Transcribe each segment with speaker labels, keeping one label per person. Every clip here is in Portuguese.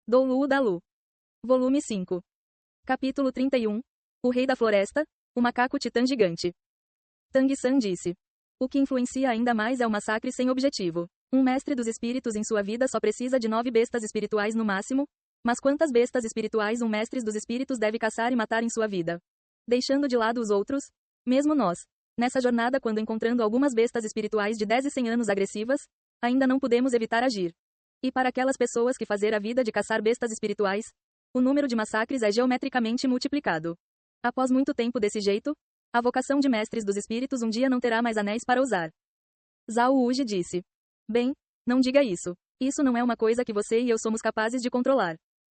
Speaker 1: Do Lu da Lu. Volume 5. Capítulo 31. O Rei da Floresta, o Macaco Titã Gigante. Tang San disse. O que influencia ainda mais é o massacre sem objetivo. Um mestre dos espíritos em sua vida só precisa de 9 bestas espirituais no máximo, mas quantas bestas espirituais um mestre dos espíritos deve caçar e matar em sua vida? Deixando de lado os outros, mesmo nós, nessa jornada quando encontrando algumas bestas espirituais de 10 e 100 anos agressivas, ainda não podemos evitar agir. E para aquelas pessoas que fazer a vida de caçar bestas espirituais, o número de massacres é geometricamente multiplicado. Após muito tempo desse jeito, a vocação de mestres dos espíritos um dia não terá mais anéis para usar. Zhao Wuji disse. Bem, não diga isso. Isso não é uma coisa que você e eu somos capazes de controlar.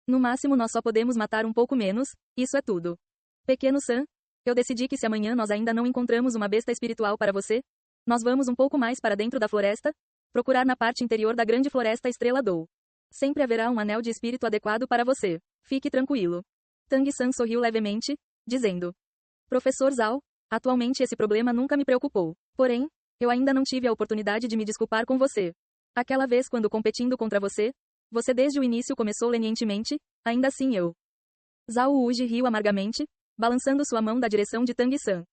Speaker 1: No máximo nós só podemos matar um pouco menos, isso é tudo. Pequeno San, eu decidi que se amanhã nós ainda não encontramos uma besta espiritual para você, nós vamos um pouco mais para dentro da floresta, procurar na parte interior da grande floresta Estrela Dou. Sempre haverá um anel de espírito adequado para você. Fique tranquilo. Tang San sorriu levemente, dizendo. Professor Zhao, atualmente esse problema nunca me preocupou. Porém, eu ainda não tive a oportunidade de me desculpar com você. Aquela vez quando competindo contra você, você desde o início começou lenientemente, ainda assim eu. Zhao Wuji riu amargamente, balançando sua mão da direção de Tang San.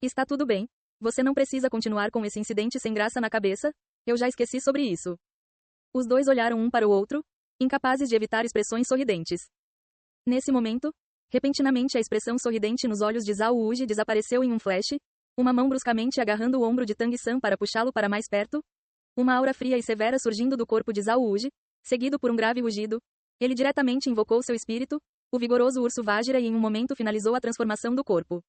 Speaker 1: Está tudo bem. Você não precisa continuar com esse incidente sem graça na cabeça, eu já esqueci sobre isso. Os dois olharam um para o outro, incapazes de evitar expressões sorridentes. Nesse momento, repentinamente a expressão sorridente nos olhos de Zhao Wuji desapareceu em um flash, uma mão bruscamente agarrando o ombro de Tang San para puxá-lo para mais perto, uma aura fria e severa surgindo do corpo de Zhao Wuji, seguido por um grave rugido, ele diretamente invocou seu espírito, o vigoroso urso Vajra e em um momento finalizou a transformação do corpo.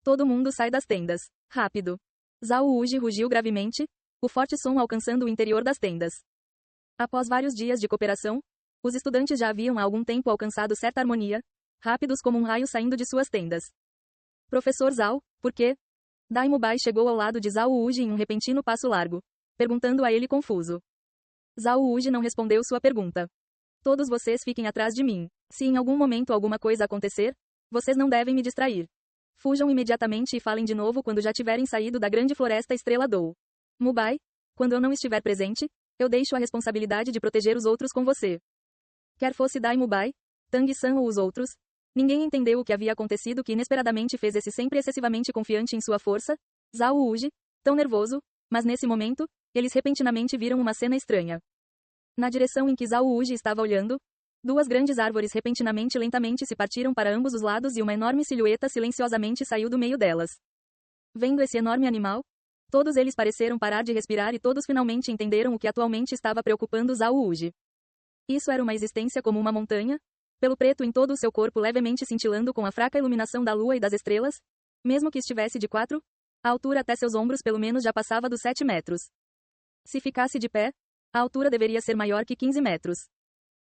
Speaker 1: Todo mundo sai das tendas. Rápido. Zhao Wuji rugiu gravemente, o forte som alcançando o interior das tendas. Após vários dias de cooperação, os estudantes já haviam há algum tempo alcançado certa harmonia, rápidos como um raio saindo de suas tendas. Professor Zhao, por quê? Dai Mubai chegou ao lado de Zhao Wuji em um repentino passo largo, perguntando a ele confuso. Zhao Wuji não respondeu sua pergunta. Todos vocês fiquem atrás de mim. Se em algum momento alguma coisa acontecer, vocês não devem me distrair. Fujam imediatamente e falem de novo quando já tiverem saído da grande floresta Estrela Dou. Mubai, quando eu não estiver presente, eu deixo a responsabilidade de proteger os outros com você. Quer fosse Dai Mubai, Tang San ou os outros, ninguém entendeu o que havia acontecido que inesperadamente fez esse sempre excessivamente confiante em sua força, Zhao Wuji, tão nervoso, mas nesse momento, eles repentinamente viram uma cena estranha. Na direção em que Zhao Wuji estava olhando, duas grandes árvores repentinamente e lentamente se partiram para ambos os lados e uma enorme silhueta silenciosamente saiu do meio delas. Vendo esse enorme animal, todos eles pareceram parar de respirar e todos finalmente entenderam o que atualmente estava preocupando Zhao Wuji. Isso era uma existência como uma montanha, pelo preto em todo o seu corpo levemente cintilando com a fraca iluminação da lua e das estrelas, mesmo que estivesse de 4, a altura até seus ombros pelo menos já passava dos 7 metros. Se ficasse de pé, a altura deveria ser maior que 15 metros.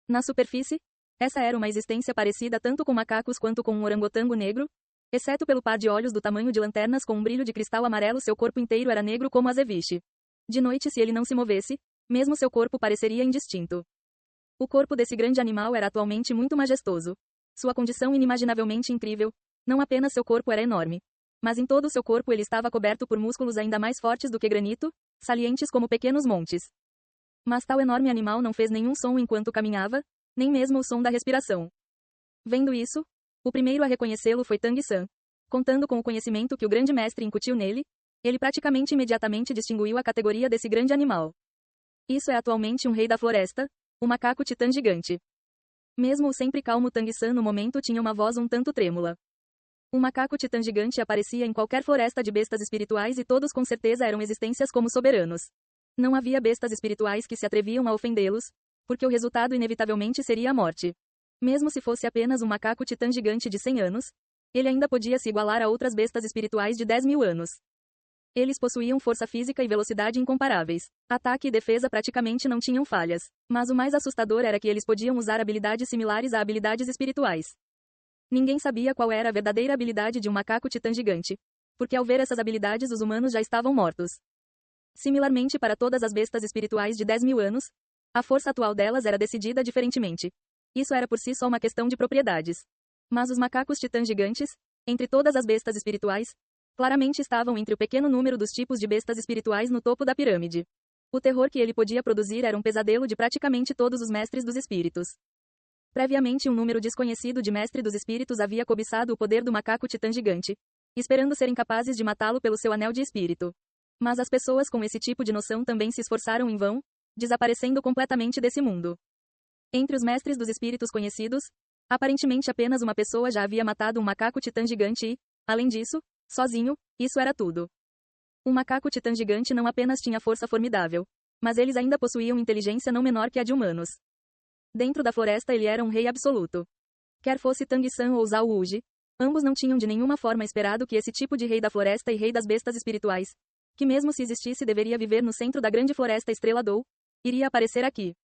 Speaker 1: Na superfície, essa era uma existência parecida tanto com macacos quanto com um orangotango negro, exceto pelo par de olhos do tamanho de lanternas com um brilho de cristal amarelo, seu corpo inteiro era negro como azeviche. De noite, se ele não se movesse, mesmo seu corpo pareceria indistinto. O corpo desse grande animal era atualmente muito majestoso. Sua condição inimaginavelmente incrível, não apenas seu corpo era enorme, mas em todo o seu corpo ele estava coberto por músculos ainda mais fortes do que granito, salientes como pequenos montes. Mas tal enorme animal não fez nenhum som enquanto caminhava, nem mesmo o som da respiração. Vendo isso, o primeiro a reconhecê-lo foi Tang San. Contando com o conhecimento que o grande mestre incutiu nele, ele praticamente imediatamente distinguiu a categoria desse grande animal. Isso é atualmente um rei da floresta, o macaco titã gigante. Mesmo o sempre calmo Tang San no momento tinha uma voz um tanto trêmula. Um macaco titã gigante aparecia em qualquer floresta de bestas espirituais e todos com certeza eram existências como soberanos. Não havia bestas espirituais que se atreviam a ofendê-los, porque o resultado inevitavelmente seria a morte. Mesmo se fosse apenas um macaco titã gigante de 100 anos, ele ainda podia se igualar a outras bestas espirituais de 10 mil anos. Eles possuíam força física e velocidade incomparáveis. Ataque e defesa praticamente não tinham falhas. Mas o mais assustador era que eles podiam usar habilidades similares a habilidades espirituais. Ninguém sabia qual era a verdadeira habilidade de um macaco titã gigante, porque ao ver essas habilidades os humanos já estavam mortos. Similarmente para todas as bestas espirituais de 10 mil anos, a força atual delas era decidida diferentemente. Isso era por si só uma questão de propriedades. Mas os macacos titãs gigantes, entre todas as bestas espirituais, claramente estavam entre o pequeno número dos tipos de bestas espirituais no topo da pirâmide. O terror que ele podia produzir era um pesadelo de praticamente todos os mestres dos espíritos. Previamente um número desconhecido de mestre dos espíritos havia cobiçado o poder do macaco titã gigante, esperando serem capazes de matá-lo pelo seu anel de espírito. Mas as pessoas com esse tipo de noção também se esforçaram em vão, desaparecendo completamente desse mundo. Entre os mestres dos espíritos conhecidos, aparentemente apenas uma pessoa já havia matado um macaco titã gigante e, além disso, sozinho, isso era tudo. Um macaco titã gigante não apenas tinha força formidável, mas eles ainda possuíam inteligência não menor que a de humanos. Dentro da floresta ele era um rei absoluto. Quer fosse Tang San ou Zhao Wuji, ambos não tinham de nenhuma forma esperado que esse tipo de rei da floresta e rei das bestas espirituais, que mesmo se existisse deveria viver no centro da grande floresta Estrela Dou, iria aparecer aqui.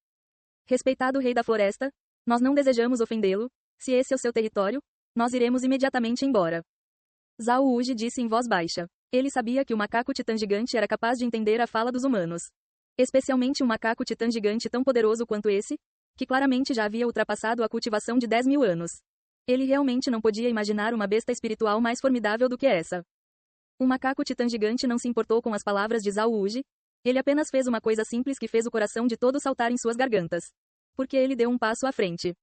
Speaker 1: Respeitado rei da floresta, nós não desejamos ofendê-lo, se esse é o seu território, nós iremos imediatamente embora. Zhao Wuji disse em voz baixa. Ele sabia que o macaco titã gigante era capaz de entender a fala dos humanos. Especialmente um macaco titã gigante tão poderoso quanto esse, que claramente já havia ultrapassado a cultivação de 10.000 anos. Ele realmente não podia imaginar uma besta espiritual mais formidável do que essa. O macaco titã gigante não se importou com as palavras de Zhao Wuji, ele apenas fez uma coisa simples que fez o coração de todos saltar em suas gargantas. Porque ele deu um passo à frente.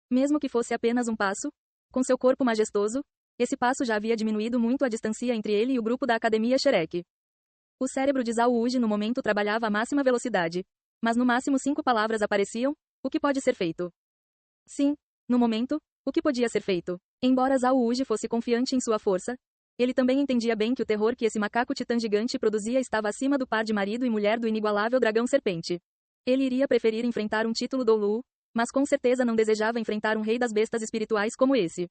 Speaker 1: Mesmo que fosse apenas um passo, com seu corpo majestoso, esse passo já havia diminuído muito a distância entre ele e o grupo da Academia Shrek. O cérebro de Zhao Wuji no momento trabalhava a máxima velocidade, mas no máximo 5 palavras apareciam: o que pode ser feito? Sim, no momento, o que podia ser feito? Embora Zhao Wuji fosse confiante em sua força, ele também entendia bem que o terror que esse macaco titã gigante produzia estava acima do par de marido e mulher do inigualável dragão serpente. Ele iria preferir enfrentar um título Doulu, mas com certeza não desejava enfrentar um rei das bestas espirituais como esse.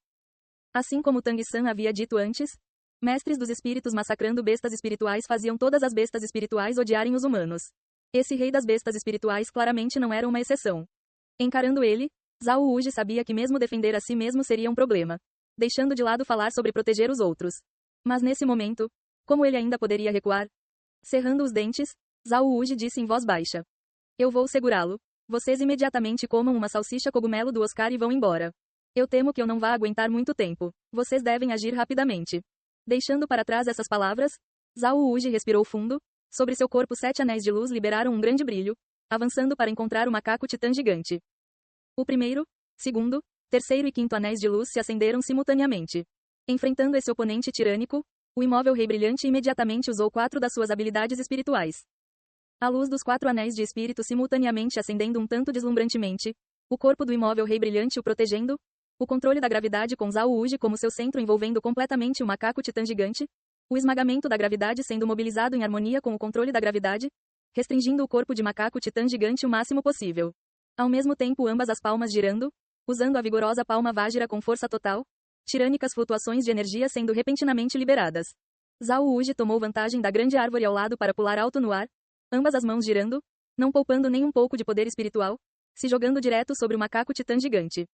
Speaker 1: Assim como Tang San havia dito antes, mestres dos espíritos massacrando bestas espirituais faziam todas as bestas espirituais odiarem os humanos. Esse rei das bestas espirituais claramente não era uma exceção. Encarando ele, Zhao Wuji sabia que mesmo defender a si mesmo seria um problema, deixando de lado falar sobre proteger os outros. Mas nesse momento, como ele ainda poderia recuar? Cerrando os dentes, Zhao Wuji disse em voz baixa: eu vou segurá-lo. Vocês imediatamente comam uma salsicha cogumelo do Oscar e vão embora. Eu temo que eu não vá aguentar muito tempo. Vocês devem agir rapidamente. Deixando para trás essas palavras, Zhao Wuji respirou fundo. Sobre seu corpo 7 anéis de luz liberaram um grande brilho, avançando para encontrar o macaco titã gigante. O primeiro, segundo, terceiro e quinto anéis de luz se acenderam simultaneamente. Enfrentando esse oponente tirânico, o imóvel rei brilhante imediatamente usou 4 das suas habilidades espirituais. A luz dos 4 anéis de espírito simultaneamente acendendo um tanto deslumbrantemente, o corpo do imóvel rei brilhante o protegendo, o controle da gravidade com Zhao Wuji como seu centro envolvendo completamente o macaco titã gigante, o esmagamento da gravidade sendo mobilizado em harmonia com o controle da gravidade, restringindo o corpo de macaco titã gigante o máximo possível. Ao mesmo tempo ambas as palmas girando, usando a vigorosa palma Vajra com força total, tirânicas flutuações de energia sendo repentinamente liberadas. Zhao Wuji tomou vantagem da grande árvore ao lado para pular alto no ar, ambas as mãos girando, não poupando nem um pouco de poder espiritual, se jogando direto sobre o macaco titã gigante.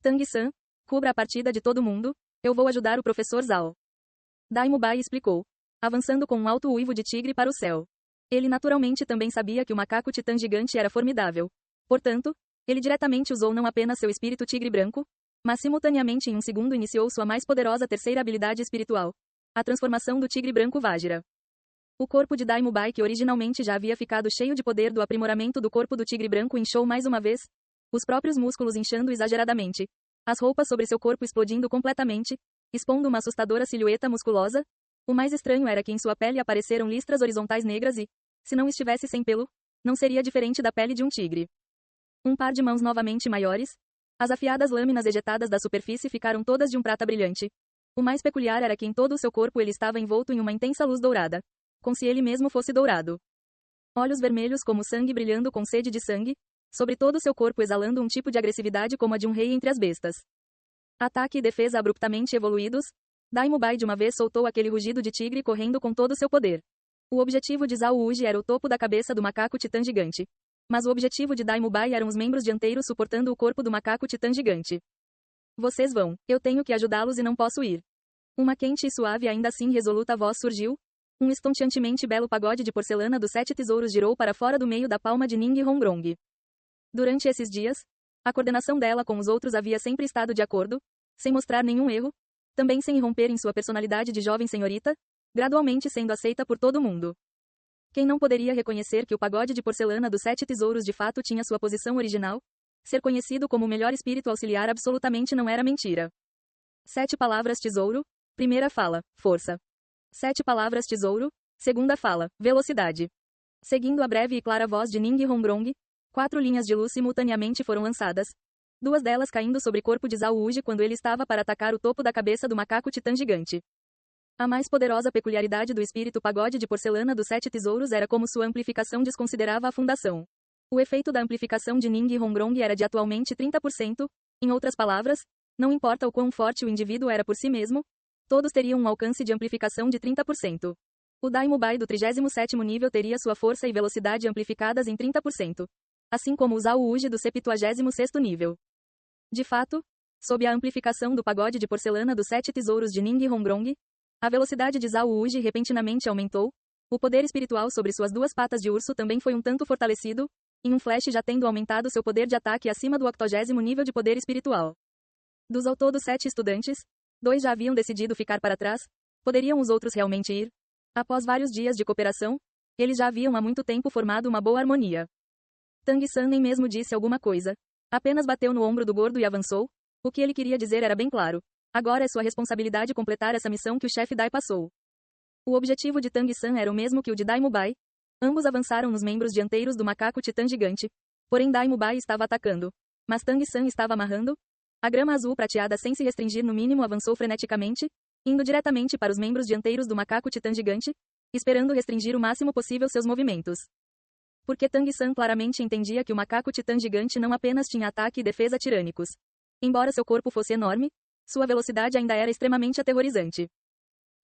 Speaker 1: Tang San, cubra a partida de todo mundo, eu vou ajudar o professor Zhao. Dai Mubai explicou, avançando com um alto uivo de tigre para o céu. Ele naturalmente também sabia que o macaco titã gigante era formidável. Portanto, ele diretamente usou não apenas seu espírito tigre branco, mas simultaneamente em um segundo iniciou sua mais poderosa terceira habilidade espiritual, a transformação do tigre branco Vajra. O corpo de Dai Mubai, que originalmente já havia ficado cheio de poder do aprimoramento do corpo do tigre branco, inchou mais uma vez, os próprios músculos inchando exageradamente, as roupas sobre seu corpo explodindo completamente, expondo uma assustadora silhueta musculosa. O mais estranho era que em sua pele apareceram listras horizontais negras e, se não estivesse sem pelo, não seria diferente da pele de um tigre. Um par de mãos novamente maiores, as afiadas lâminas ejetadas da superfície ficaram todas de um prata brilhante. O mais peculiar era que em todo o seu corpo ele estava envolto em uma intensa luz dourada, como se ele mesmo fosse dourado. Olhos vermelhos como sangue brilhando com sede de sangue, sobre todo o seu corpo exalando um tipo de agressividade como a de um rei entre as bestas. Ataque e defesa abruptamente evoluídos, Dai Mubai de uma vez soltou aquele rugido de tigre correndo com todo o seu poder. O objetivo de Zhao Wuji era o topo da cabeça do macaco titã gigante. Mas o objetivo de Dai Mubai eram os membros dianteiros suportando o corpo do macaco titã gigante. Vocês vão, eu tenho que ajudá-los e não posso ir. Uma quente e suave ainda assim resoluta voz surgiu. Um estonteantemente belo pagode de porcelana dos 7 tesouros girou para fora do meio da palma de Ning Hongrong. Durante esses dias, a coordenação dela com os outros havia sempre estado de acordo, sem mostrar nenhum erro, também sem irromper em sua personalidade de jovem senhorita, gradualmente sendo aceita por todo mundo. Quem não poderia reconhecer que o pagode de porcelana dos 7 tesouros de fato tinha sua posição original? Ser conhecido como o melhor espírito auxiliar absolutamente não era mentira. 7 palavras tesouro. Primeira fala, força. 7 palavras tesouro. Segunda fala, velocidade. Seguindo a breve e clara voz de Ning Hongrong, 4 linhas de luz simultaneamente foram lançadas. 2 delas caindo sobre o corpo de Zhao Wuji quando ele estava para atacar o topo da cabeça do macaco titã gigante. A mais poderosa peculiaridade do espírito pagode de porcelana dos 7 tesouros era como sua amplificação desconsiderava a fundação. O efeito da amplificação de Ning Hongrong era de atualmente 30%, em outras palavras, não importa o quão forte o indivíduo era por si mesmo, todos teriam um alcance de amplificação de 30%. O Daimubai do 37º nível teria sua força e velocidade amplificadas em 30%, assim como o Zhao Wuji do 76º nível. De fato, sob a amplificação do pagode de porcelana dos 7 tesouros de Ning Hongrong, a velocidade de Zhao Wuji repentinamente aumentou, o poder espiritual sobre suas 2 patas de urso também foi um tanto fortalecido, em um flash já tendo aumentado seu poder de ataque acima do 80º nível de poder espiritual. Dos ao todo 7 estudantes, 2 já haviam decidido ficar para trás, poderiam os outros realmente ir? Após vários dias de cooperação, eles já haviam há muito tempo formado uma boa harmonia. Tang San nem mesmo disse alguma coisa, apenas bateu no ombro do gordo e avançou, o que ele queria dizer era bem claro. Agora é sua responsabilidade completar essa missão que o chefe Dai passou. O objetivo de Tang San era o mesmo que o de Daimubai. Ambos avançaram nos membros dianteiros do macaco titã gigante, porém Daimubai estava atacando, mas Tang San estava amarrando. A grama azul prateada sem se restringir no mínimo avançou freneticamente, indo diretamente para os membros dianteiros do macaco titã gigante, esperando restringir o máximo possível seus movimentos. Porque Tang San claramente entendia que o macaco titã gigante não apenas tinha ataque e defesa tirânicos. Embora seu corpo fosse enorme, sua velocidade ainda era extremamente aterrorizante.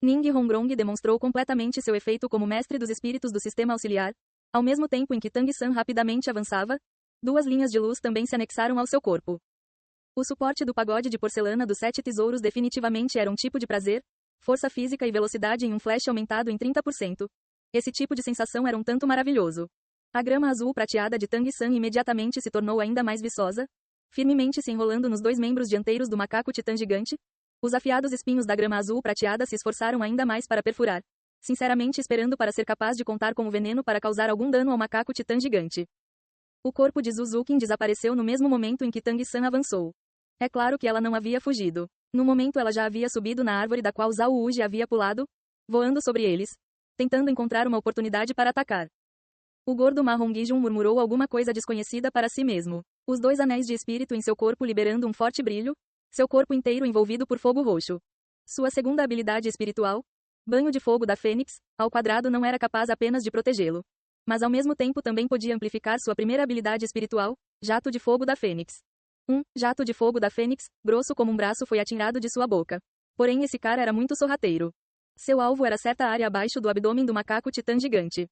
Speaker 1: Ning Hongrong demonstrou completamente seu efeito como mestre dos espíritos do sistema auxiliar, ao mesmo tempo em que Tang San rapidamente avançava, 2 linhas de luz também se anexaram ao seu corpo. O suporte do pagode de porcelana dos 7 tesouros definitivamente era um tipo de prazer, força física e velocidade em um flash aumentado em 30%. Esse tipo de sensação era um tanto maravilhoso. A grama azul prateada de Tang San imediatamente se tornou ainda mais viçosa, firmemente se enrolando nos 2 membros dianteiros do macaco titã gigante. Os afiados espinhos da grama azul prateada se esforçaram ainda mais para perfurar, sinceramente esperando para ser capaz de contar com o veneno para causar algum dano ao macaco titã gigante. O corpo de Zuzukin desapareceu no mesmo momento em que Tang San avançou. É claro que ela não havia fugido. No momento ela já havia subido na árvore da qual Zhao Wuji havia pulado, voando sobre eles, tentando encontrar uma oportunidade para atacar. O gordo marrom Gijun murmurou alguma coisa desconhecida para si mesmo. Os 2 anéis de espírito em seu corpo liberando um forte brilho, seu corpo inteiro envolvido por fogo roxo. Sua segunda habilidade espiritual, banho de fogo da Fênix, ao quadrado não era capaz apenas de protegê-lo, mas ao mesmo tempo também podia amplificar sua primeira habilidade espiritual, jato de fogo da Fênix. Jato de fogo da Fênix, grosso como um braço foi atirado de sua boca. Porém esse cara era muito sorrateiro. Seu alvo era certa área abaixo do abdômen do macaco titã gigante.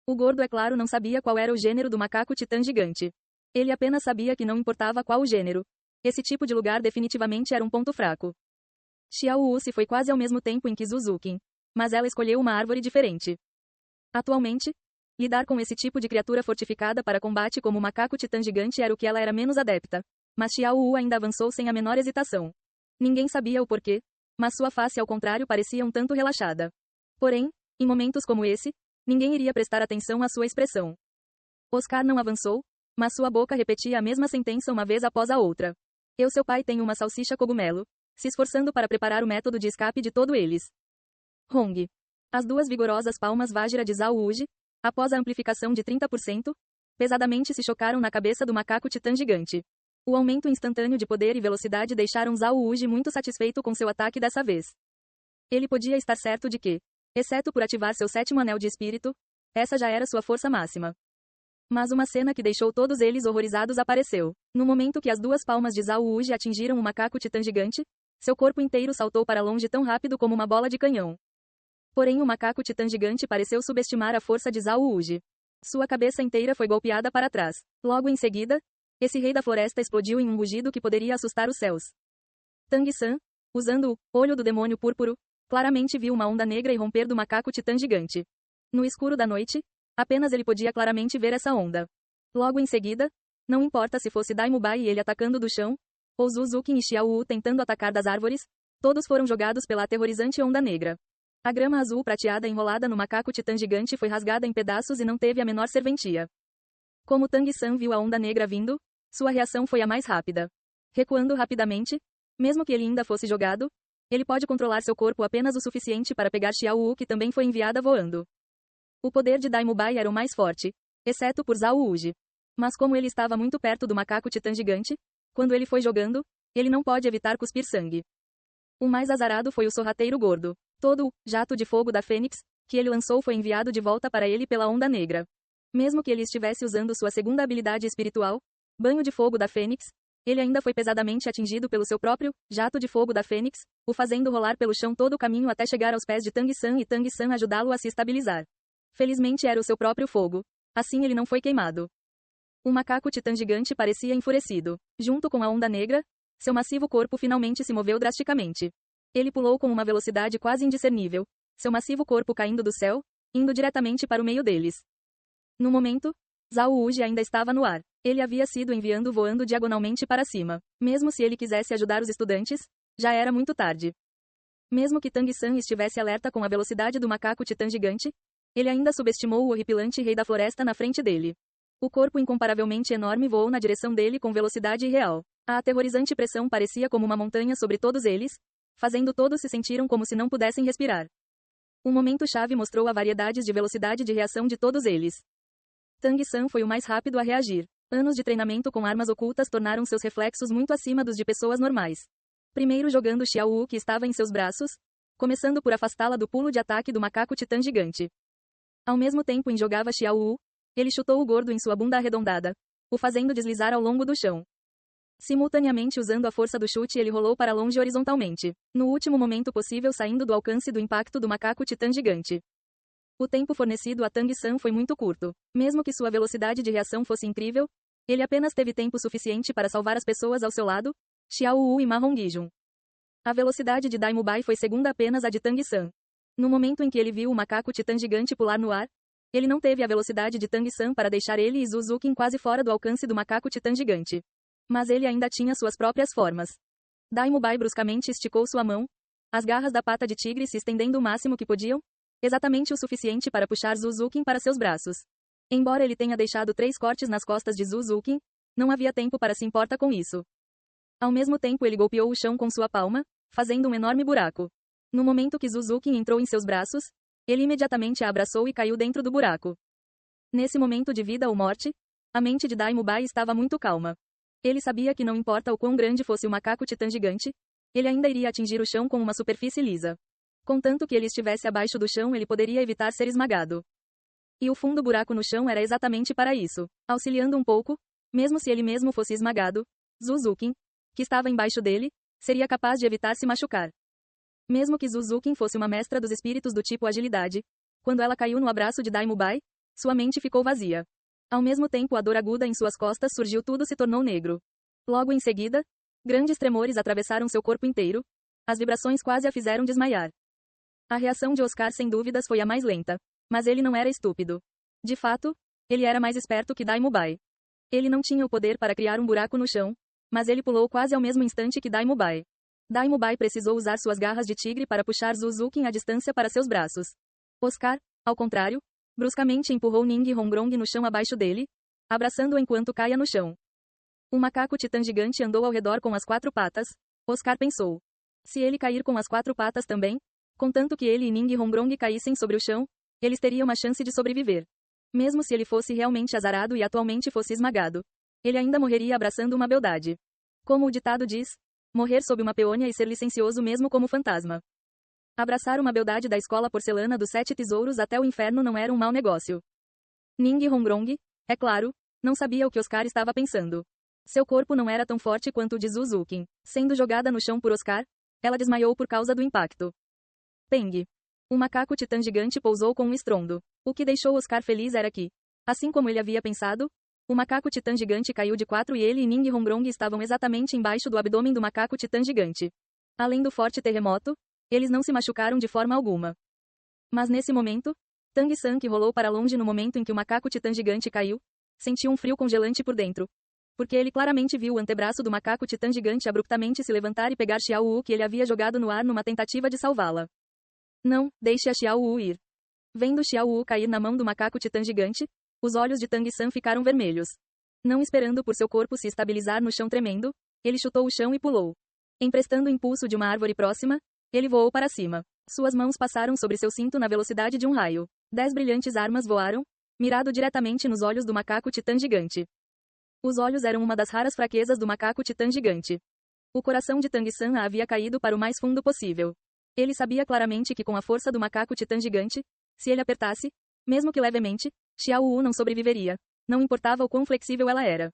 Speaker 1: O gordo, é claro, não sabia qual era o gênero do macaco titã gigante. Ele apenas sabia que não importava qual o gênero. Esse tipo de lugar definitivamente era um ponto fraco. Xiao Wu se foi quase ao mesmo tempo em que Zuzukin, mas ela escolheu uma árvore diferente. Atualmente, lidar com esse tipo de criatura fortificada para combate como o macaco titã gigante era o que ela era menos adepta, mas Xiao Wu ainda avançou sem a menor hesitação. Ninguém sabia o porquê, mas sua face ao contrário parecia um tanto relaxada. Porém, em momentos como esse, ninguém iria prestar atenção à sua expressão. Oscar não avançou, mas sua boca repetia a mesma sentença uma vez após a outra. Seu pai tem uma salsicha cogumelo, se esforçando para preparar o método de escape de todos eles. Hong. As 2 vigorosas palmas Vajra de Zhao Wuji, após a amplificação de 30%, pesadamente se chocaram na cabeça do macaco titã gigante. O aumento instantâneo de poder e velocidade deixaram Zhao Wuji muito satisfeito com seu ataque dessa vez. Ele podia estar certo de que, exceto por ativar seu 7º anel de espírito, essa já era sua força máxima. Mas uma cena que deixou todos eles horrorizados apareceu. No momento que as 2 palmas de Zhao Wuji atingiram o macaco titã gigante, seu corpo inteiro saltou para longe tão rápido como uma bola de canhão. Porém o macaco titã gigante pareceu subestimar a força de Zhao Wuji. Sua cabeça inteira foi golpeada para trás. Logo em seguida, esse rei da floresta explodiu em um rugido que poderia assustar os céus. Tang San, usando o olho do demônio púrpuro, claramente viu uma onda negra irromper do macaco titã gigante. No escuro da noite, apenas ele podia claramente ver essa onda. Logo em seguida, não importa se fosse Daimubai e ele atacando do chão, ou Zuzukin e Xiao Wu tentando atacar das árvores, todos foram jogados pela aterrorizante onda negra. A grama azul prateada enrolada no macaco titã gigante foi rasgada em pedaços e não teve a menor serventia. Como Tang San viu a onda negra vindo, Sua reação foi a mais rápida. Recuando rapidamente, mesmo que ele ainda fosse jogado, ele pode controlar seu corpo apenas o suficiente para pegar Xiao Wu, que também foi enviada voando. O poder de Daimubai era o mais forte, exceto por Zhao Wuji. Mas como ele estava muito perto do macaco titã gigante, quando ele foi jogando, ele não pode evitar cuspir sangue. O mais azarado foi o sorrateiro gordo. Todo o jato de fogo da Fênix que ele lançou foi enviado de volta para ele pela onda negra. Mesmo que ele estivesse usando sua segunda habilidade espiritual, banho de fogo da Fênix, ele ainda foi pesadamente atingido pelo seu próprio jato de fogo da Fênix, o fazendo rolar pelo chão todo o caminho até chegar aos pés de Tang San e Tang San ajudá-lo a se estabilizar. Felizmente era o seu próprio fogo. Assim ele não foi queimado. O macaco titã gigante parecia enfurecido. Junto com a onda negra, seu massivo corpo finalmente se moveu drasticamente. Ele pulou com uma velocidade quase indiscernível, seu massivo corpo caindo do céu, indo diretamente para o meio deles. No momento, Zhao Wuji ainda estava no ar. Ele havia sido enviando voando diagonalmente para cima. Mesmo se ele quisesse ajudar os estudantes, já era muito tarde. Mesmo que Tang San estivesse alerta com a velocidade do macaco titã gigante, ele ainda subestimou o horripilante rei da floresta na frente dele. O corpo incomparavelmente enorme voou na direção dele com velocidade irreal. A aterrorizante pressão parecia como uma montanha sobre todos eles, fazendo todos se sentiram como se não pudessem respirar. O momento-chave mostrou a variedades de velocidade de reação de todos eles. Tang San foi o mais rápido a reagir. Anos de treinamento com armas ocultas tornaram seus reflexos muito acima dos de pessoas normais. Primeiro jogando Xiao Wu, que estava em seus braços, começando por afastá-la do pulo de ataque do macaco titã gigante. Ao mesmo tempo em jogava Xiao Wu, ele chutou o gordo em sua bunda arredondada, o fazendo deslizar ao longo do chão. Simultaneamente usando a força do chute, ele rolou para longe horizontalmente, no último momento possível saindo do alcance do impacto do macaco titã gigante. O tempo fornecido a Tang San foi muito curto. Mesmo que sua velocidade de reação fosse incrível, ele apenas teve tempo suficiente para salvar as pessoas ao seu lado, Xiao Wu e Ma Hongijun. A velocidade de Daimubai foi segunda apenas à de Tang San. No momento em que ele viu o macaco titã gigante pular no ar, ele não teve a velocidade de Tang San para deixar ele e Zuzukin quase fora do alcance do macaco titã gigante. Mas ele ainda tinha suas próprias formas. Daimubai bruscamente esticou sua mão, as garras da pata de tigre se estendendo o máximo que podiam, exatamente o suficiente para puxar Zuzukin para seus braços. Embora ele tenha deixado 3 cortes nas costas de Zuzukin, não havia tempo para se importar com isso. Ao mesmo tempo ele golpeou o chão com sua palma, fazendo um enorme buraco. No momento que Zuzukin entrou em seus braços, ele imediatamente a abraçou e caiu dentro do buraco. Nesse momento de vida ou morte, a mente de Daimubai estava muito calma. Ele sabia que não importa o quão grande fosse o macaco titã gigante, ele ainda iria atingir o chão com uma superfície lisa. Contanto que ele estivesse abaixo do chão, ele poderia evitar ser esmagado. E o fundo buraco no chão era exatamente para isso. Auxiliando um pouco, mesmo se ele mesmo fosse esmagado, Zuzukin, que estava embaixo dele, seria capaz de evitar se machucar. Mesmo que Zuzukin fosse uma mestra dos espíritos do tipo agilidade, quando ela caiu no abraço de Daimubai, sua mente ficou vazia. Ao mesmo tempo a dor aguda em suas costas surgiu, tudo se tornou negro. Logo em seguida, grandes tremores atravessaram seu corpo inteiro, as vibrações quase a fizeram desmaiar. A reação de Oscar sem dúvidas foi a mais lenta. Mas ele não era estúpido. De fato, ele era mais esperto que Daimubai. Ele não tinha o poder para criar um buraco no chão, mas ele pulou quase ao mesmo instante que Daimubai. Daimubai precisou usar suas garras de tigre para puxar Zuzukin à distância para seus braços. Oscar, ao contrário, bruscamente empurrou Ning Hongrong no chão abaixo dele, abraçando-o enquanto caia no chão. O macaco titã gigante andou ao redor com as 4 patas, Oscar pensou. Se ele cair com as 4 patas também, contanto que ele e Ning Hongrong caíssem sobre o chão, eles teriam uma chance de sobreviver. Mesmo se ele fosse realmente azarado e atualmente fosse esmagado, ele ainda morreria abraçando uma beldade. Como o ditado diz, morrer sob uma peônia e ser licencioso mesmo como fantasma. Abraçar uma beldade da escola porcelana dos 7 tesouros até o inferno não era um mau negócio. Ning Hongrong, é claro, não sabia o que Oscar estava pensando. Seu corpo não era tão forte quanto o de Zuzukin. Sendo jogada no chão por Oscar, ela desmaiou por causa do impacto. Peng. O macaco titã gigante pousou com um estrondo. O que deixou Oscar feliz era que, assim como ele havia pensado, o macaco titã gigante caiu de 4 e ele e Ning Hongrong estavam exatamente embaixo do abdômen do macaco titã gigante. Além do forte terremoto, eles não se machucaram de forma alguma. Mas nesse momento, Tang San, que rolou para longe no momento em que o macaco titã gigante caiu, sentiu um frio congelante por dentro. Porque ele claramente viu o antebraço do macaco titã gigante abruptamente se levantar e pegar Xiao Wu, que ele havia jogado no ar numa tentativa de salvá-la. Não, deixe a Xiao Wu ir. Vendo Xiao Wu cair na mão do macaco titã gigante, os olhos de Tang San ficaram vermelhos. Não esperando por seu corpo se estabilizar no chão tremendo, ele chutou o chão e pulou. Emprestando o impulso de uma árvore próxima, ele voou para cima. Suas mãos passaram sobre seu cinto na velocidade de um raio. 10 brilhantes armas voaram, mirado diretamente nos olhos do macaco titã gigante. Os olhos eram uma das raras fraquezas do macaco titã gigante. O coração de Tang San havia caído para o mais fundo possível. Ele sabia claramente que com a força do macaco titã gigante, se ele apertasse, mesmo que levemente, Xiao Wu não sobreviveria. Não importava o quão flexível ela era.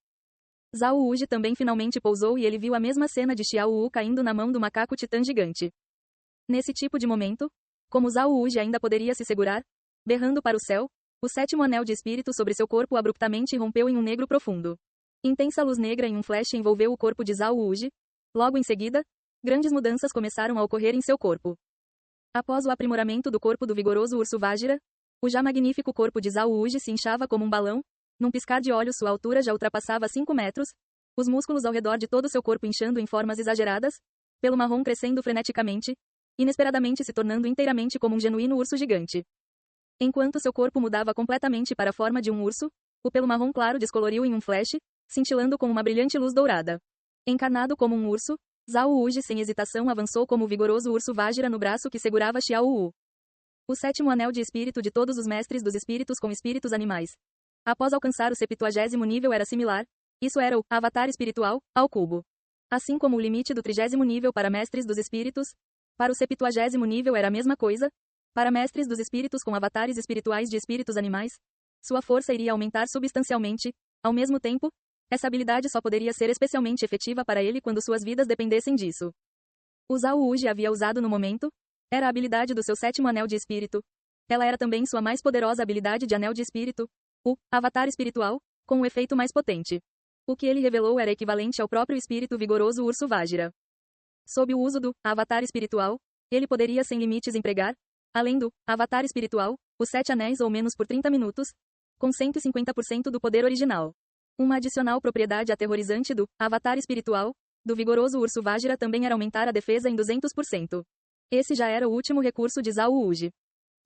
Speaker 1: Zhao Wuji também finalmente pousou e ele viu a mesma cena de Xiao Wu caindo na mão do macaco titã gigante. Nesse tipo de momento, como Zhao Wuji ainda poderia se segurar, berrando para o céu, o sétimo anel de espírito sobre seu corpo abruptamente rompeu em um negro profundo. Intensa luz negra em um flash envolveu o corpo de Zhao Wuji. Logo em seguida, grandes mudanças começaram a ocorrer em seu corpo. Após o aprimoramento do corpo do vigoroso urso Vajra, o já magnífico corpo de Zhao Wuji se inchava como um balão. Num piscar de olhos sua altura já ultrapassava 5 metros, os músculos ao redor de todo seu corpo inchando em formas exageradas, pelo marrom crescendo freneticamente, inesperadamente se tornando inteiramente como um genuíno urso gigante. Enquanto seu corpo mudava completamente para a forma de um urso, o pelo marrom claro descoloriu em um flash, cintilando com uma brilhante luz dourada. Encarnado como um urso, Zhao Wuji sem hesitação avançou como o vigoroso urso Vajra no braço que segurava Xiao Wu. O sétimo anel de espírito de todos os mestres dos espíritos com espíritos animais. Após alcançar o 70º nível era similar, isso era o avatar espiritual, ao cubo. Assim como o limite do 30º nível para mestres dos espíritos, para o 70º nível era a mesma coisa, para mestres dos espíritos com avatares espirituais de espíritos animais, sua força iria aumentar substancialmente. Ao mesmo tempo, essa habilidade só poderia ser especialmente efetiva para ele quando suas vidas dependessem disso. O Zhao Wuji havia usado no momento, era a habilidade do seu sétimo anel de espírito. Ela era também sua mais poderosa habilidade de anel de espírito, o avatar espiritual, com o efeito mais potente. O que ele revelou era equivalente ao próprio espírito vigoroso urso Vajra. Sob o uso do avatar espiritual, ele poderia sem limites empregar, além do avatar espiritual, os 7 anéis ou menos por 30 minutos, com 150% do poder original. Uma adicional propriedade aterrorizante do avatar espiritual, do vigoroso urso Vajra também era aumentar a defesa em 200%. Esse já era o último recurso de Zhao Wuji.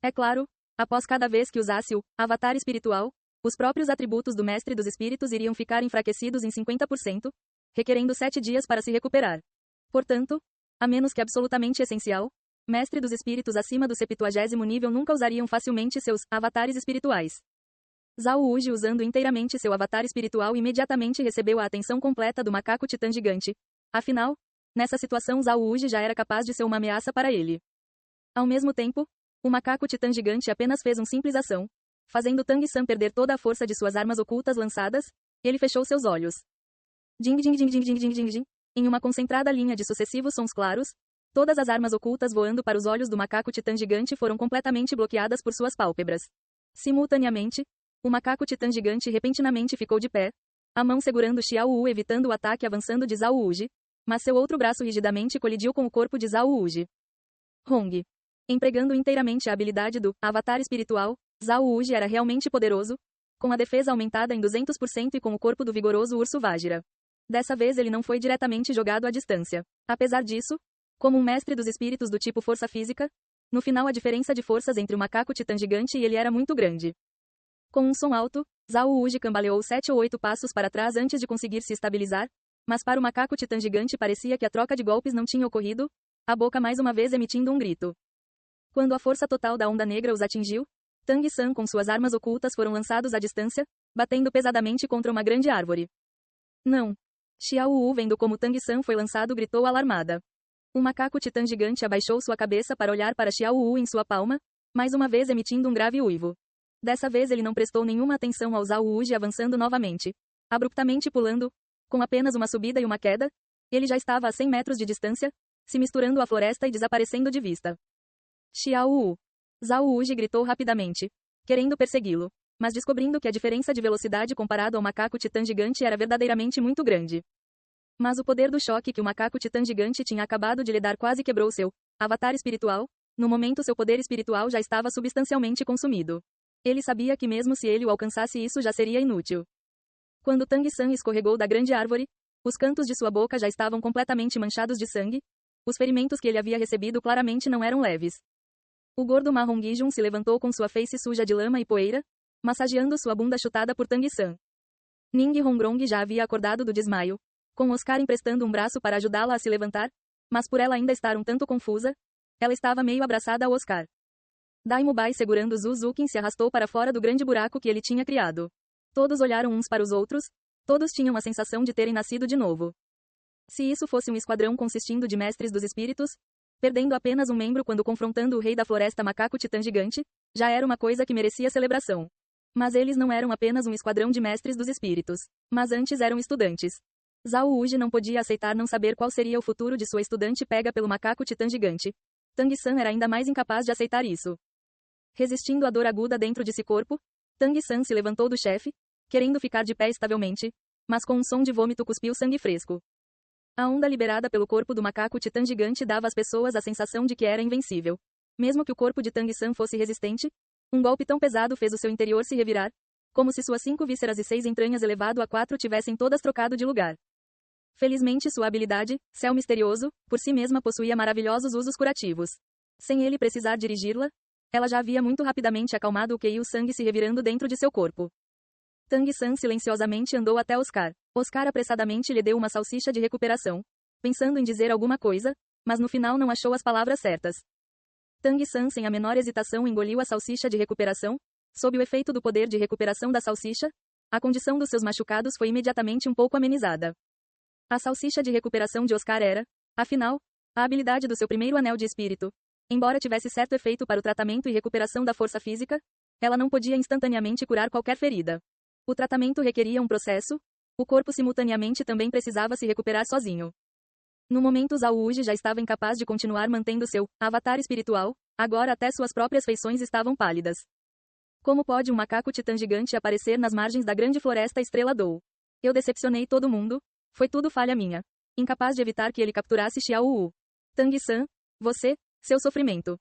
Speaker 1: É claro, após cada vez que usasse o avatar espiritual, os próprios atributos do mestre dos espíritos iriam ficar enfraquecidos em 50%, requerendo 7 dias para se recuperar. Portanto, a menos que absolutamente essencial, mestre dos espíritos acima do 70º nível nunca usariam facilmente seus avatares espirituais. Zhao Wuji usando inteiramente seu avatar espiritual imediatamente recebeu a atenção completa do macaco titã gigante. Afinal, nessa situação Zhao Wuji já era capaz de ser uma ameaça para ele. Ao mesmo tempo, o macaco titã gigante apenas fez uma simples ação, fazendo Tang San perder toda a força de suas armas ocultas lançadas. Ele fechou seus olhos. Ding ding ding ding ding ding ding ding. Em uma concentrada linha de sucessivos sons claros, todas as armas ocultas voando para os olhos do macaco titã gigante foram completamente bloqueadas por suas pálpebras. Simultaneamente, o macaco titã gigante repentinamente ficou de pé, a mão segurando Xiao Wu evitando o ataque avançando de Zhao Wuji, mas seu outro braço rigidamente colidiu com o corpo de Zhao Wuji. Hong. Empregando inteiramente a habilidade do avatar espiritual, Zhao Wuji era realmente poderoso, com a defesa aumentada em 200% e com o corpo do vigoroso urso Vajra. Dessa vez ele não foi diretamente jogado à distância. Apesar disso, como um mestre dos espíritos do tipo força física, no final a diferença de forças entre o macaco titã gigante e ele era muito grande. Com um som alto, Zhao Wuji cambaleou 7 ou 8 passos para trás antes de conseguir se estabilizar, mas para o macaco titã gigante parecia que a troca de golpes não tinha ocorrido, a boca mais uma vez emitindo um grito. Quando a força total da onda negra os atingiu, Tang San com suas armas ocultas foram lançados à distância, batendo pesadamente contra uma grande árvore. Não! Xiao Wu vendo como Tang San foi lançado gritou alarmada. O macaco titã gigante abaixou sua cabeça para olhar para Xiao Wu em sua palma, mais uma vez emitindo um grave uivo. Dessa vez ele não prestou nenhuma atenção ao Zhao Wuji avançando novamente. Abruptamente pulando, com apenas uma subida e uma queda, ele já estava a 100 metros de distância, se misturando à floresta e desaparecendo de vista. Xiao Wu! Zhao Wuji gritou rapidamente, querendo persegui-lo, mas descobrindo que a diferença de velocidade comparado ao macaco titã gigante era verdadeiramente muito grande. Mas o poder do choque que o macaco titã gigante tinha acabado de lhe dar quase quebrou seu avatar espiritual. No momento seu poder espiritual já estava substancialmente consumido. Ele sabia que mesmo se ele o alcançasse isso já seria inútil. Quando Tang San escorregou da grande árvore, os cantos de sua boca já estavam completamente manchados de sangue. Os ferimentos que ele havia recebido claramente não eram leves. O gordo Ma Hongijun se levantou com sua face suja de lama e poeira, massageando sua bunda chutada por Tang San. Ning Hongrong já havia acordado do desmaio, com Oscar emprestando um braço para ajudá-la a se levantar, mas por ela ainda estar um tanto confusa, ela estava meio abraçada ao Oscar. Daimubai segurando Zuzukin se arrastou para fora do grande buraco que ele tinha criado. Todos olharam uns para os outros, todos tinham a sensação de terem nascido de novo. Se isso fosse um esquadrão consistindo de mestres dos espíritos, perdendo apenas um membro quando confrontando o rei da floresta macaco titã gigante, já era uma coisa que merecia celebração. Mas eles não eram apenas um esquadrão de mestres dos espíritos, mas antes eram estudantes. Zhao Wuji não podia aceitar não saber qual seria o futuro de sua estudante pega pelo macaco titã gigante. Tang San era ainda mais incapaz de aceitar isso. Resistindo à dor aguda dentro de seu corpo, Tang San se levantou do chefe, querendo ficar de pé estavelmente, mas com um som de vômito cuspiu sangue fresco. A onda liberada pelo corpo do macaco titã gigante dava às pessoas a sensação de que era invencível. Mesmo que o corpo de Tang San fosse resistente, um golpe tão pesado fez o seu interior se revirar, como se suas 5 vísceras e 6 entranhas elevado a 4 tivessem todas trocado de lugar. Felizmente sua habilidade, céu misterioso, por si mesma possuía maravilhosos usos curativos. Sem ele precisar dirigi-la, ela já havia muito rapidamente acalmado o Qi e o sangue se revirando dentro de seu corpo. Tang San silenciosamente andou até Oscar. Oscar apressadamente lhe deu uma salsicha de recuperação, pensando em dizer alguma coisa, mas no final não achou as palavras certas. Tang San sem a menor hesitação engoliu a salsicha de recuperação. Sob o efeito do poder de recuperação da salsicha, a condição dos seus machucados foi imediatamente um pouco amenizada. A salsicha de recuperação de Oscar era, afinal, a habilidade do seu primeiro anel de espírito. Embora tivesse certo efeito para o tratamento e recuperação da força física, ela não podia instantaneamente curar qualquer ferida. O tratamento requeria um processo, o corpo simultaneamente também precisava se recuperar sozinho. No momento Zhao Wuji já estava incapaz de continuar mantendo seu avatar espiritual, agora até suas próprias feições estavam pálidas. Como pode um macaco titã gigante aparecer nas margens da grande floresta Estrela Dou? Eu decepcionei todo mundo, foi tudo falha minha. Incapaz de evitar que ele capturasse Xiao Wu. Tang San, você, seu sofrimento.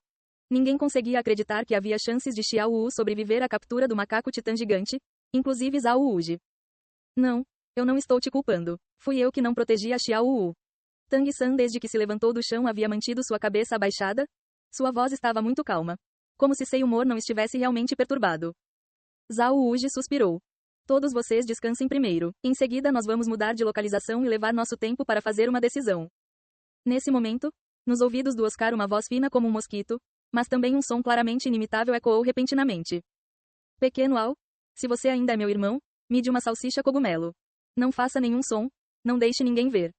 Speaker 1: Ninguém conseguia acreditar que havia chances de Xiao Wu sobreviver à captura do macaco titã gigante, inclusive Zhao Wuji. Não, eu não estou te culpando. Fui eu que não protegi a Xiao Wu. Tang San desde que se levantou do chão havia mantido sua cabeça abaixada. Sua voz estava muito calma. Como se seu humor não estivesse realmente perturbado. Zhao Wuji suspirou. Todos vocês descansem primeiro. Em seguida nós vamos mudar de localização e levar nosso tempo para fazer uma decisão. Nesse momento, nos ouvidos do Oscar uma voz fina como um mosquito, mas também um som claramente inimitável ecoou repentinamente. Pequeno Al, se você ainda é meu irmão, me dê uma salsicha cogumelo. Não faça nenhum som, não deixe ninguém ver.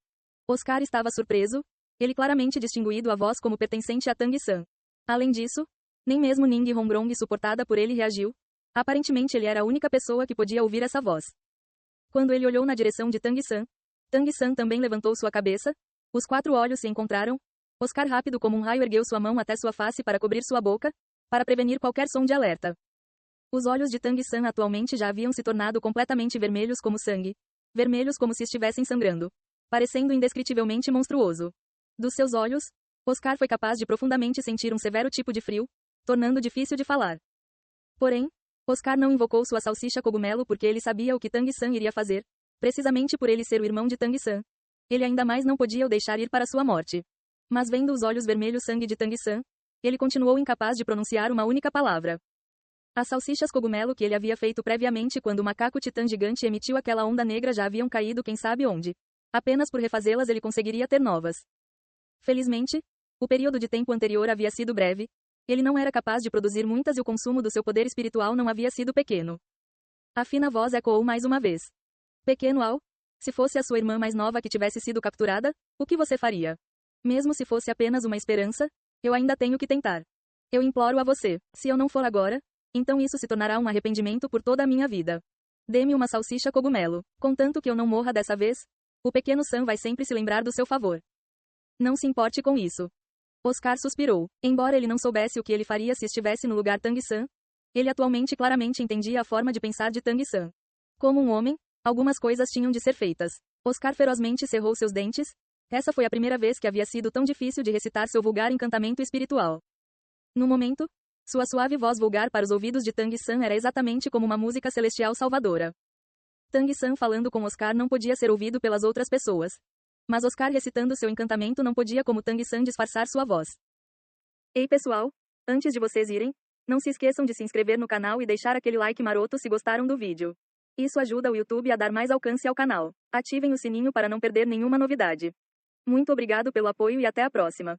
Speaker 1: Oscar estava surpreso, ele claramente distinguido a voz como pertencente a Tang San. Além disso, nem mesmo Ning Hongrong suportada por ele reagiu. Aparentemente ele era a única pessoa que podia ouvir essa voz. Quando ele olhou na direção de Tang San também levantou sua cabeça, os 4 olhos se encontraram. Oscar rápido como um raio ergueu sua mão até sua face para cobrir sua boca, para prevenir qualquer som de alerta. Os olhos de Tang San atualmente já haviam se tornado completamente vermelhos como sangue, vermelhos como se estivessem sangrando, parecendo indescritivelmente monstruoso. Dos seus olhos, Oscar foi capaz de profundamente sentir um severo tipo de frio, tornando difícil de falar. Porém, Oscar não invocou sua salsicha cogumelo porque ele sabia o que Tang San iria fazer, precisamente por ele ser o irmão de Tang San. Ele ainda mais não podia o deixar ir para sua morte. Mas vendo os olhos vermelhos sangue de Tang San, ele continuou incapaz de pronunciar uma única palavra. As salsichas cogumelo que ele havia feito previamente quando o macaco titã gigante emitiu aquela onda negra já haviam caído quem sabe onde. Apenas por refazê-las ele conseguiria ter novas. Felizmente, o período de tempo anterior havia sido breve. Ele não era capaz de produzir muitas e o consumo do seu poder espiritual não havia sido pequeno. A fina voz ecoou mais uma vez. Pequeno Al, se fosse a sua irmã mais nova que tivesse sido capturada, o que você faria? Mesmo se fosse apenas uma esperança, eu ainda tenho que tentar. Eu imploro a você, se eu não for agora, então isso se tornará um arrependimento por toda a minha vida. Dê-me uma salsicha cogumelo, contanto que eu não morra dessa vez. O pequeno Sam vai sempre se lembrar do seu favor. Não se importe com isso. Oscar suspirou. Embora ele não soubesse o que ele faria se estivesse no lugar Tang San, ele atualmente claramente entendia a forma de pensar de Tang San. Como um homem, algumas coisas tinham de ser feitas. Oscar ferozmente cerrou seus dentes. Essa foi a primeira vez que havia sido tão difícil de recitar seu vulgar encantamento espiritual. No momento, sua suave voz vulgar para os ouvidos de Tang San era exatamente como uma música celestial salvadora. Tang San falando com Oscar não podia ser ouvido pelas outras pessoas. Mas Oscar recitando seu encantamento não podia como Tang San disfarçar sua voz. Ei pessoal, antes de vocês irem, não se esqueçam de se inscrever no canal e deixar aquele like maroto se gostaram do vídeo. Isso ajuda o YouTube a dar mais alcance ao canal. Ativem o sininho para não perder nenhuma novidade. Muito obrigado pelo apoio e até a próxima.